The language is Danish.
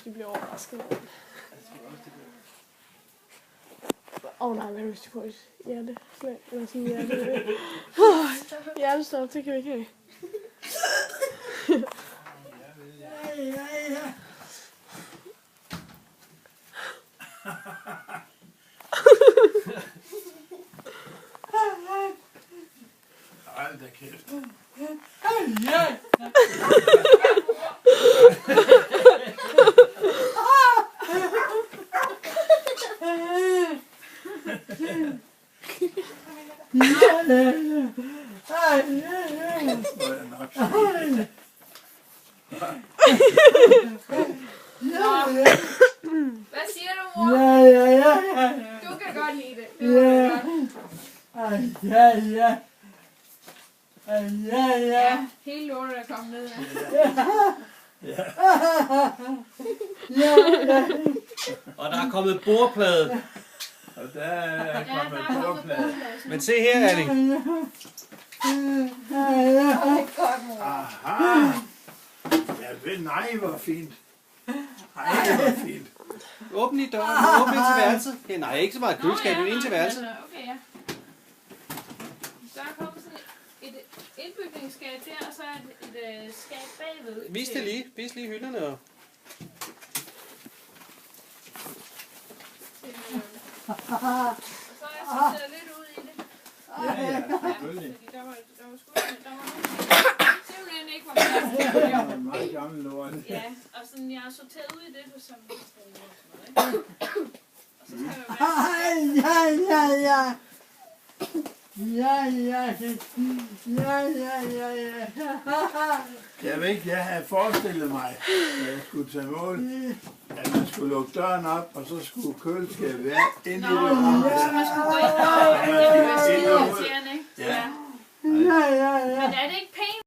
de bliver overrasket. Nej, men hvis de får et hjerteslag, eller sådan en hjertestop, det kan vi ikke have. Hold da kæft. Hvad siger du, mor? Du kan godt lide det. Det var godt. Ja, hele lortet er kommet ned. Og der er kommet bordplade. Og der er kommet bordplade. Men se her, Anning. Aha. Ja, nej, hvor fint. Ej, hvor fint. Åbn lige døren. Åbn ind til værelset. Ja, nej, ikke så meget køleskab, men ind til værelset. Okay, ja. Så er kommet sådan et indbygningsskab der, og så et skab bagved. Vis det lige. Vis lige hylderne. Og... Og så er jeg sorteret lidt ud i det. Ja, selvfølgelig. Fordi der var simpelthen ikke var plads til det. Det er en meget gammel lort. Ja, og sådan jeg har sorteret ud i det på samme måde. Og så skal der være... Jeg ved ikke, jeg havde forestillet mig, at jeg skulle tage mål, at man skulle lukke døren op, og så skulle køleskabet være inde i det rum. Så man skulle gå ind og det var skide irriterende, ikke? Ja. Men er det ikke